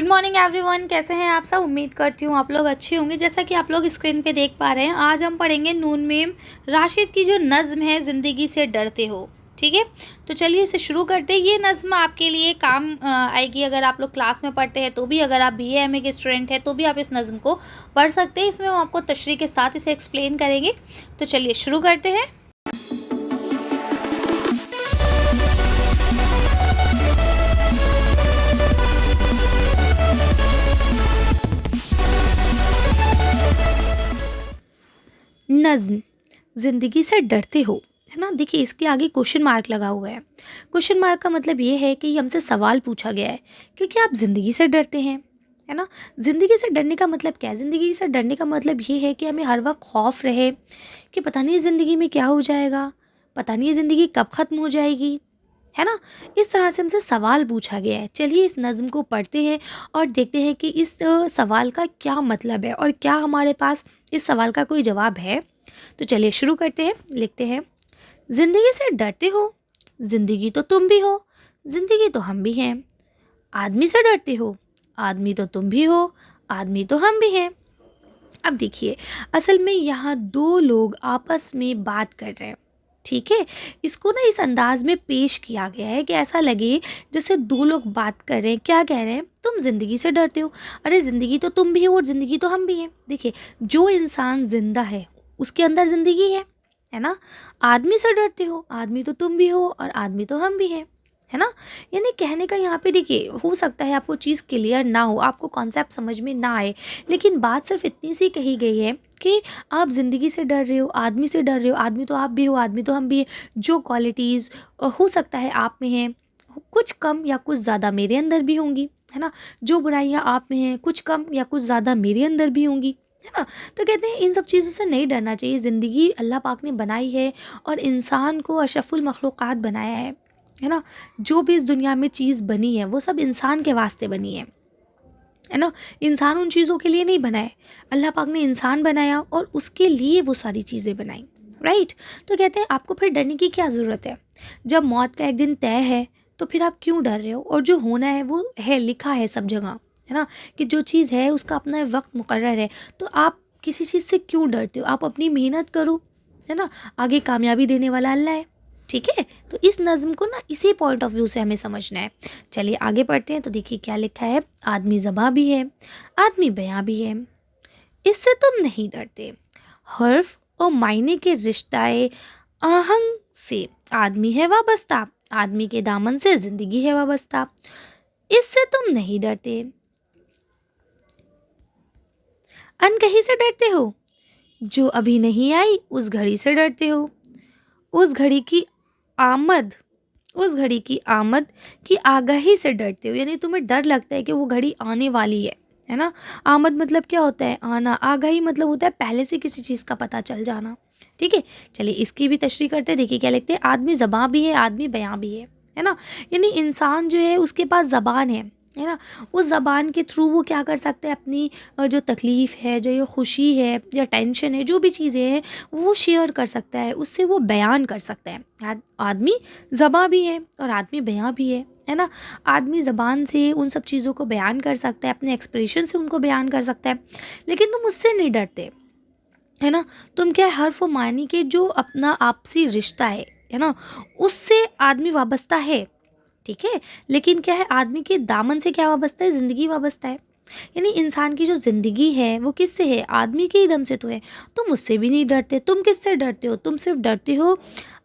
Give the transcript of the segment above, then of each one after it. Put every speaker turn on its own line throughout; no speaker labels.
Morning everyone, कैसे हैं आप सब। उम्मीद करती हूँ आप लोग अच्छे होंगे। जैसा कि आप लोग स्क्रीन पे देख पा रहे हैं, आज हम पढ़ेंगे नून मीम राशिद की जो नज़्म है ज़िंदगी से डरते हो। ठीक है, तो चलिए इसे शुरू करते हैं। ये नज़्म आपके लिए काम आएगी अगर आप लोग क्लास में पढ़ते हैं तो भी, अगर आप BA MA के स्टूडेंट हैं तो भी आप इस नज़्म को पढ़ सकते हैं। इसमें हम आपको तशरीह के साथ इसे एक्सप्लेन करेंगे। तो चलिए शुरू करते हैं। नज़्म, ज़िंदगी से डरते हो, है ना। देखिए इसके आगे क्वेश्चन मार्क लगा हुआ है। क्वेश्चन मार्क का मतलब ये है कि हमसे सवाल पूछा गया है क्योंकि आप ज़िंदगी से डरते हैं, है ना। ज़िंदगी से डरने का मतलब क्या है? ज़िंदगी से डरने का मतलब ये है कि हमें हर वक्त खौफ रहे कि पता नहीं ज़िंदगी में क्या हो जाएगा, पता नहीं ज़िंदगी कब ख़त्म हो जाएगी, है ना। इस तरह से हमसे सवाल पूछा गया है। चलिए इस नज़्म को पढ़ते हैं और देखते हैं कि इस सवाल का क्या मतलब है और क्या हमारे पास इस सवाल का कोई जवाब है। तो चलिए शुरू करते हैं। लिखते हैं, ज़िंदगी से डरते हो, ज़िंदगी तो तुम भी हो, ज़िंदगी तो हम भी हैं। आदमी से डरते हो, आदमी तो तुम भी हो, आदमी तो हम भी हैं। अब देखिए, असल में यहाँ दो लोग आपस में बात कर रहे हैं। ठीक है, इसको ना इस अंदाज में पेश किया गया है कि ऐसा लगे जैसे दो लोग बात कर रहे हैं। क्या कह रहे हैं? तुम ज़िंदगी से डरते हो, अरे ज़िंदगी तो तुम भी हो और ज़िंदगी तो हम भी हैं। देखिए, जो इंसान ज़िंदा है उसके अंदर ज़िंदगी है ना। आदमी से डरते हो, आदमी तो तुम भी हो और आदमी तो हम भी हैं, है ना। यानी कहने का यहाँ पे देखिए, हो सकता है आपको चीज़ क्लियर ना हो, आपको कॉन्सेप्ट समझ में ना आए, लेकिन बात सिर्फ इतनी सी कही गई है कि आप ज़िंदगी से डर रहे हो, आदमी से डर रहे हो, आदमी तो आप भी हो, आदमी तो हम भी हैं। जो क्वालिटीज़ हो सकता है आप में हैं, कुछ कम या कुछ ज़्यादा मेरे अंदर भी होंगी, है ना। जो बुराइयां आप में हैं, कुछ कम या कुछ ज़्यादा मेरे अंदर भी होंगी, है ना। तो कहते हैं इन सब चीज़ों से नहीं डरना चाहिए। ज़िंदगी अल्लाह पाक ने बनाई है और इंसान को अशरफुल मखलूक़ात बनाया है ना। जो भी इस दुनिया में चीज़ बनी है वो सब इंसान के वास्ते बनी है ना। इंसान उन चीज़ों के लिए नहीं बनाए, अल्लाह पाक ने इंसान बनाया और उसके लिए वो सारी चीज़ें बनाई, राइट। तो कहते हैं आपको फिर डरने की क्या ज़रूरत है? जब मौत का एक दिन तय है तो फिर आप क्यों डर रहे हो? और जो होना है वो है, लिखा है सब जगह, है ना, कि जो चीज़ है उसका अपना वक्त मुकर्रर है। तो आप किसी चीज़ से क्यों डरते हो? आप अपनी मेहनत करो, है ना। आगे कामयाबी देने वाला अल्लाह है, ठीक है। तो इस नज़्म को ना इसी पॉइंट ऑफ व्यू से हमें समझना है। चलिए आगे पढ़ते हैं। तो देखिए क्या लिखा है, आदमी ज़बां भी है, आदमी बयां भी है, इससे तुम नहीं डरते। हर्फ और मायने के रिश्ताए आहंग से आदमी है वाबस्ता, आदमी के दामन से ज़िंदगी है वाबस्ता, इससे तुम नहीं डरते। अनकही से डरते हो, जो अभी नहीं आई उस घड़ी से डरते हो। उस घड़ी की आमद उस घड़ी की आमद की आगाही से डरते हो, यानी तुम्हें डर लगता है कि वो घड़ी आने वाली है ना। आमद मतलब क्या होता है? आना। आगाही मतलब होता है पहले से किसी चीज़ का पता चल जाना, ठीक है। चलिए इसकी भी तशरीह करते हैं। देखिए क्या लिखते हैं, आदमी ज़बां भी है, आदमी बयां भी है ना। यानी इंसान जो है उसके पास ज़बान है ना। उस ज़बान के थ्रू वो क्या कर सकता है, अपनी जो तकलीफ़ है, जो ये खुशी है या टेंशन है, जो भी चीज़ें हैं वो शेयर कर सकता है, उससे वो बयान कर सकता है। आदमी ज़बां भी है और आदमी बयां भी है ना। आदमी ज़बान से उन सब चीज़ों को बयान कर सकता है, अपने एक्सप्रेशन से उनको बयान कर सकता है, लेकिन तुम उससे नहीं डरते, है ना। तुम क्या है, हर्फ व मानी के जो अपना आपसी रिश्ता है ना, उससे आदमी वाबस्ता है, ठीक है। लेकिन क्या है, आदमी के दामन से क्या वाबस्ता है? ज़िंदगी वाबस्ता है। यानी इंसान की जो ज़िंदगी है वो किससे है? आदमी के ही दम से तो है। तुम उससे भी नहीं डरते। तुम किससे डरते हो? तुम सिर्फ डरते हो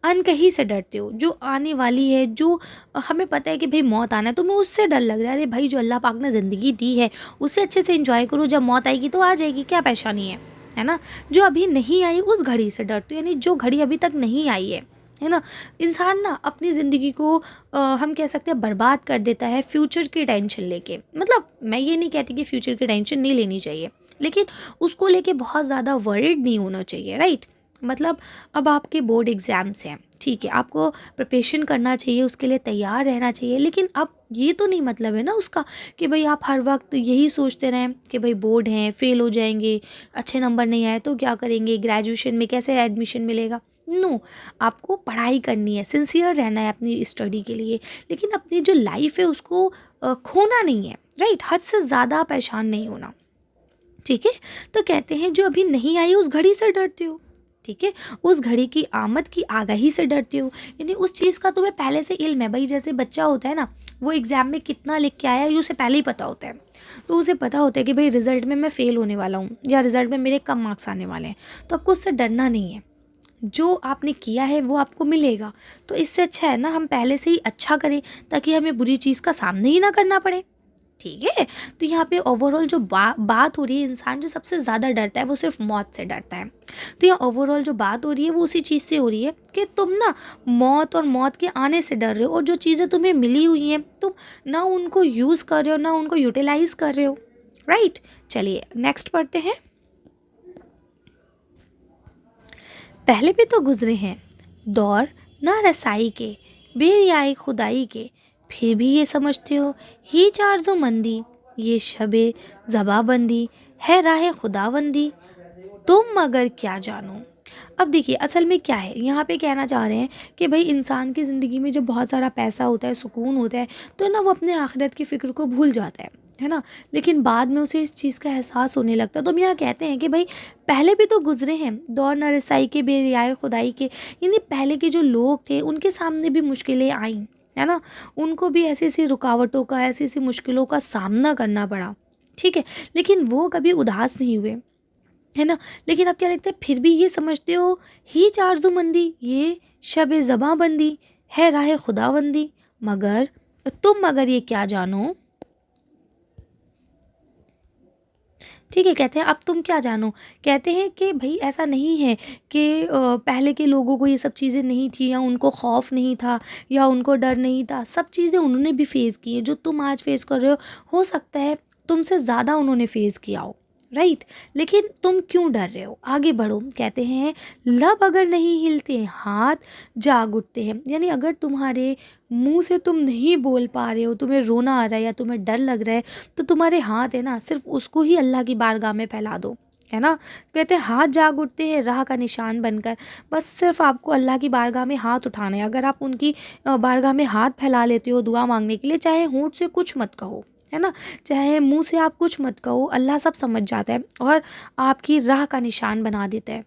अनकही से डरते हो, जो आने वाली है, जो हमें पता है कि भाई मौत आना है, तुम्हें उससे डर लग रहा है। अरे भाई, जो अल्लाह पाक ने ज़िंदगी दी है उसे अच्छे से इंजॉय करो, जब मौत आएगी तो आ जाएगी, क्या परेशानी है ना। जो अभी नहीं आई उस घड़ी से डरते हो, यानी जो घड़ी अभी तक नहीं आई है ना। इंसान ना अपनी ज़िंदगी को हम कह सकते हैं बर्बाद कर देता है फ्यूचर की टेंशन लेके। मतलब मैं ये नहीं कहती कि फ्यूचर की टेंशन नहीं लेनी चाहिए, लेकिन उसको लेके बहुत ज़्यादा वरीड नहीं होना चाहिए, राइट। मतलब अब आपके बोर्ड एग्ज़ाम्स हैं, ठीक है, आपको प्रिपरेशन करना चाहिए, उसके लिए तैयार रहना चाहिए, लेकिन अब ये तो नहीं मतलब है ना उसका कि भाई आप हर वक्त यही सोचते रहें कि भाई बोर्ड हैं, फेल हो जाएंगे, अच्छे नंबर नहीं आए तो क्या करेंगे, ग्रेजुएशन में कैसे एडमिशन मिलेगा। नो, आपको पढ़ाई करनी है, सिंसियर रहना है अपनी स्टडी के लिए, लेकिन अपनी जो लाइफ है उसको खोना नहीं राइट, हद से ज़्यादा परेशान नहीं होना। ठीक है, तो कहते हैं जो अभी नहीं आई उस घड़ी से डरते हो। ठीक है, उस घड़ी की आमद की आगाही से डरते हो, यानी उस चीज़ का तुम्हें पहले से इल्म है। भाई जैसे बच्चा होता है ना, वो एग्ज़ाम में कितना लिख के आया है ये उसे पहले ही पता होता है। तो उसे पता होता है कि भाई रिजल्ट में मैं फ़ेल होने वाला हूँ या रिजल्ट में मेरे कम मार्क्स आने वाले हैं, तो आपको उससे डरना नहीं है। जो आपने किया है वो आपको मिलेगा। तो इससे अच्छा है ना हम पहले से ही अच्छा करें, ताकि हमें बुरी चीज़ का सामना ही ना करना पड़े। ठीक है, तो यहाँ पे ओवरऑल जो बात हो रही है, इंसान जो सबसे ज़्यादा डरता है वो सिर्फ मौत से डरता है। तो यहाँ ओवरऑल जो बात हो रही है वो उसी चीज़ से हो रही है कि तुम ना मौत और मौत के आने से डर रहे हो, और जो चीज़ें तुम्हें मिली हुई हैं तुम ना उनको यूज़ कर रहे हो ना उनको यूटिलाइज़ कर रहे हो। राइट, चलिए नेक्स्ट पढ़ते हैं। पहले भी तो गुजरे हैं दौर ना रसाई के, बेरियाई खुदाई के, फिर भी ये समझते हो ही चारजो मंदी, ये शबे ज़बाबंदी है राह खुदाबंदी, तुम मगर क्या जानो। अब देखिए असल में क्या है, यहाँ पे कहना चाह रहे हैं कि भाई इंसान की ज़िंदगी में जब बहुत सारा पैसा होता है, सुकून होता है, तो ना वो अपने आखिरत की फ़िक्र को भूल जाता है ना। लेकिन बाद में उसे इस चीज़ का एहसास होने लगता है। तो हम यहाँ कहते हैं कि भाई पहले भी तो गुजरे हैं दौर न रसाई के, बेरियाए खुदाई के, यानी पहले के जो लोग थे उनके सामने भी मुश्किलें आईं, है ना। उनको भी ऐसी ऐसी रुकावटों का, ऐसी ऐसी मुश्किलों का सामना करना पड़ा। ठीक है, लेकिन वो कभी उदास नहीं हुए, है ना। लेकिन अब क्या लगता है, फिर भी ये समझते हो ही चारजुमंदी, ये शब ज़बां बंदी है राह खुदाबंदी, मगर ये क्या जानो। ठीक है, कहते हैं अब तुम क्या जानो। कहते हैं कि भाई ऐसा नहीं है कि पहले के लोगों को ये सब चीज़ें नहीं थी, या उनको खौफ नहीं था, या उनको डर नहीं था। सब चीज़ें उन्होंने भी फेस की हैं, जो तुम आज फेस कर रहे हो सकता है तुमसे ज़्यादा उन्होंने फेस किया हो। राइट, लेकिन तुम क्यों डर रहे हो, आगे बढ़ो। कहते हैं लब अगर नहीं हिलते हाथ जाग उठते हैं, यानी अगर तुम्हारे मुंह से तुम नहीं बोल पा रहे हो, तुम्हें रोना आ रहा है या तुम्हें डर लग रहा है, तो तुम्हारे हाथ है ना, सिर्फ उसको ही अल्लाह की बारगाह में फैला दो, है ना। कहते हैं हाथ जाग उठते हैं राह का निशान बनकर। बस सिर्फ आपको अल्लाह की बारगाह में हाथ उठाना है। अगर आप उनकी बारगाह में हाथ फैला लेते हो दुआ मांगने के लिए, चाहे होंठ से कुछ मत कहो, है ना, चाहे मुंह से आप कुछ मत कहो, अल्लाह सब समझ जाता है और आपकी राह का निशान बना देता है,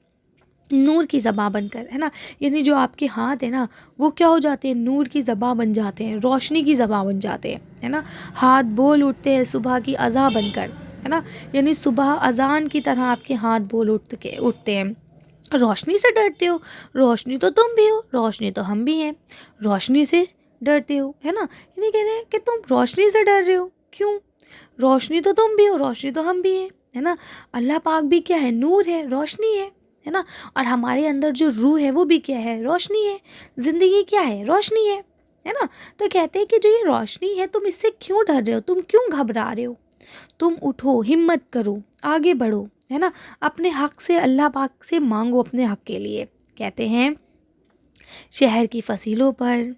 नूर की ज़बां बनकर, है ना। यानी जो आपके हाथ है ना, वो क्या हो जाते हैं, नूर की ज़बां बन जाते हैं, रोशनी की ज़बां बन जाते हैं, है ना। हाथ बोल उठते हैं सुबह की अज़ान बनकर, है ना। यानी सुबह अज़ान की तरह आपके हाथ बोल उठते हैं। रोशनी से डरते हो, रोशनी तो तुम भी हो, रोशनी तो हम भी हैं, रोशनी से डरते हो, है ना। यानी कह रहे हैं कि तुम रोशनी से डर रहे हो, क्यों, रोशनी तो तुम भी हो, रोशनी तो हम भी हैं, है ना। अल्लाह पाक भी क्या है, नूर है, रोशनी है ना। और हमारे अंदर जो रूह है वो भी क्या है, रोशनी है। ज़िंदगी क्या है, रोशनी है ना। तो कहते हैं कि जो ये रोशनी है, तुम इससे क्यों डर रहे हो, तुम क्यों घबरा रहे हो। तुम उठो, हिम्मत करो, आगे बढ़ो, है ना। अपने हक से अल्लाह पाक से मांगो, अपने हक के लिए। कहते हैं शहर की फसीलों पर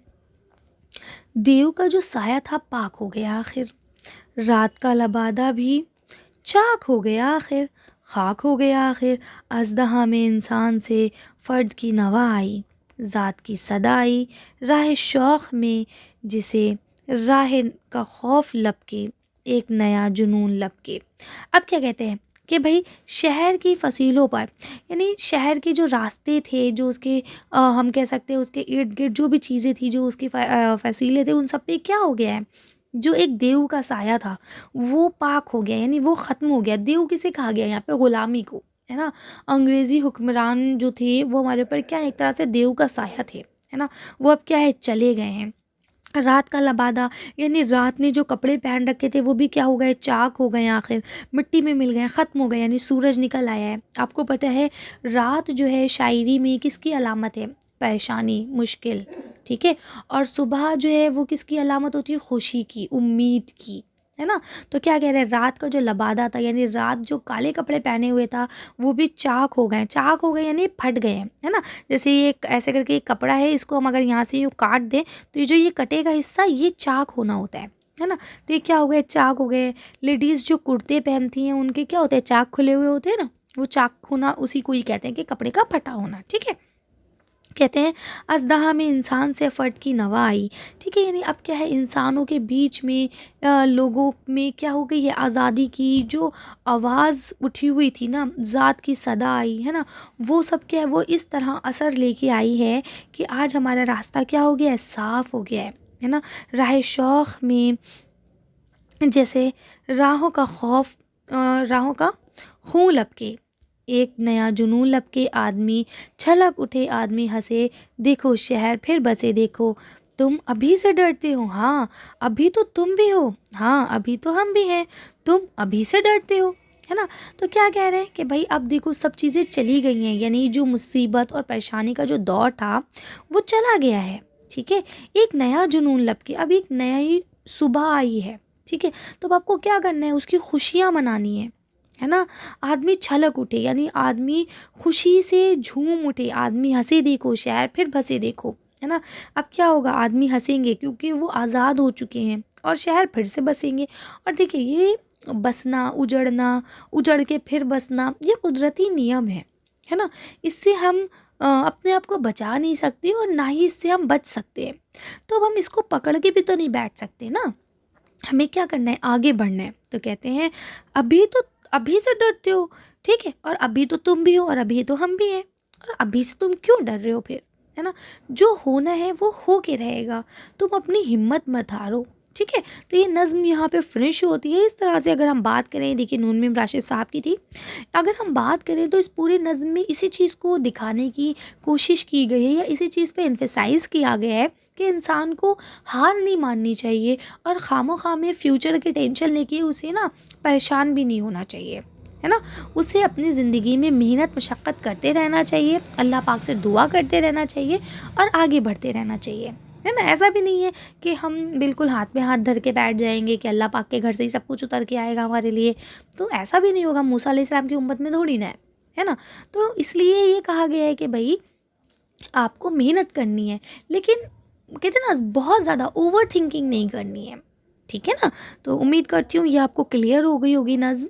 देव का जो साया था पाक हो गया आखिर, रात का लबादा भी चाक हो गया आखिर, खाक हो गया आखिर। अजदहा में इंसान से फ़र्द की नवा आई, ज़ात की सदा आई, राह शौक़ में जिसे राह का खौफ लपके, एक नया जुनून लपके। अब क्या कहते हैं कि भाई शहर की फसीलों पर, यानी शहर के जो रास्ते थे, जो उसके हम कह सकते हैं उसके इर्द गिर्द जो भी चीज़ें थी, जो उसकी फसीले थे, उन सब पे क्या हो गया है, जो एक देव का साया था वो पाक हो गया, यानी वो ख़त्म हो गया। देव किसे कहा गया यहाँ पे, ग़ुलामी को, है ना। अंग्रेज़ी हुक्मरान जो थे वो हमारे ऊपर क्या है, एक तरह से देव का साया थे, है ना। वो अब क्या है, चले गए हैं। रात का लबादा, यानी रात ने जो कपड़े पहन रखे थे वो भी क्या हो गए, चाक हो गए आखिर, मिट्टी में मिल गए, ख़त्म हो गए, यानी सूरज निकल आया है। आपको पता है रात जो है शायरी में किसकी अलामत है, परेशानी, मुश्किल, ठीक है। और सुबह जो है वो किसकी अलामत होती है, खुशी की, उम्मीद की, है ना। तो क्या कह रहे हैं, रात का जो लबादा था, यानी रात जो काले कपड़े पहने हुए था वो भी चाक हो गए, चाक हो गए यानी फट गए हैं, है ना। जैसे ये ऐसे करके एक कपड़ा है, इसको हम अगर यहाँ से यूँ काट दें तो ये जो ये कटेगा हिस्सा ये चाक होना होता है ना। तो ये क्या हो गए, चाक हो गए। लेडीज़ जो कुर्ते पहनती हैं उनके क्या होते हैं, चाक खुले हुए होते हैं ना, वो चाक होना उसी को ही कहते हैं कि कपड़े का फटा होना, ठीक है। कहते हैं अजदहा में इंसान से फट की नवा आई। ठीक है, यानी अब क्या है, इंसानों के बीच में लोगों में क्या हो गई है, आज़ादी की जो आवाज़ उठी हुई थी ना, ज़ात की सदा आई है ना, वो सब क्या है, वो इस तरह असर लेके आई है कि आज हमारा रास्ता क्या हो गया है, साफ़ हो गया है ना। राह शौक़ में जैसे राहों का खौफ, राहों का खून लपके, एक नया जुनून लपके, आदमी छलक उठे, आदमी हंसे, देखो शहर फिर बसे, देखो तुम अभी से डरते हो, हाँ अभी तो तुम भी हो, हाँ अभी तो हम भी हैं, तुम अभी से डरते हो, है ना। तो क्या कह रहे हैं कि भाई अब देखो सब चीज़ें चली गई हैं, यानी जो मुसीबत और परेशानी का जो दौर था वो चला गया है। ठीक है, एक नया जुनून लपके, अब एक नई सुबह आई है। ठीक है, तो अब आपको क्या करना है, उसकी खुशियाँ मनानी है ना। आदमी छलक उठे, यानी आदमी खुशी से झूम उठे, आदमी हंसे, देखो शहर फिर बसे, देखो, है ना। अब क्या होगा, आदमी हंसेंगे क्योंकि वो आज़ाद हो चुके हैं, और शहर फिर से बसेंगे। और देखिए ये बसना, उजड़ना, उजड़ के फिर बसना, ये कुदरती नियम है ना। इससे हम अपने आप को बचा नहीं सकते, और ना ही इससे हम बच सकते हैं। तो अब हम इसको पकड़ के भी तो नहीं बैठ सकते ना, हमें क्या करना है, आगे बढ़ना है। तो कहते हैं अभी से डरते हो, ठीक है, और अभी तो तुम भी हो, और अभी तो हम भी हैं, और अभी से तुम क्यों डर रहे हो फिर, है ना। जो होना है वो हो के रहेगा, तुम अपनी हिम्मत मत हारो। ठीक है, तो ये नज़्म यहाँ पे फिनिश होती है इस तरह से। अगर हम बात करें, देखिए नून मीम राशिद साहब की थी, अगर हम बात करें तो इस पूरे नज़्म में इसी चीज़ को दिखाने की कोशिश की गई है, या इसी चीज़ पे एम्फेसाइज़ किया गया है कि इंसान को हार नहीं माननी चाहिए, और खामोखा में फ्यूचर की टेंशन लेके उसे ना परेशान भी नहीं होना चाहिए, है ना। उसे अपनी ज़िंदगी में मेहनत मशक्क़त करते रहना चाहिए, अल्लाह पाक से दुआ करते रहना चाहिए, और आगे बढ़ते रहना चाहिए, है ना। ऐसा भी नहीं है कि हम बिल्कुल हाथ में हाथ धर के बैठ जाएंगे कि अल्लाह पाक के घर से ही सब कुछ उतर के आएगा हमारे लिए, तो ऐसा भी नहीं होगा, मूसा अलैहिस्सलाम की उम्मत में थोड़ी ना है ना। तो इसलिए ये कहा गया है कि भाई आपको मेहनत करनी है, लेकिन कहते हैं ना बहुत ज़्यादा ओवर थिंकिंग नहीं करनी है। ठीक है ना, तो उम्मीद करती हूँ ये आपको क्लियर हो गई होगी नज़्म।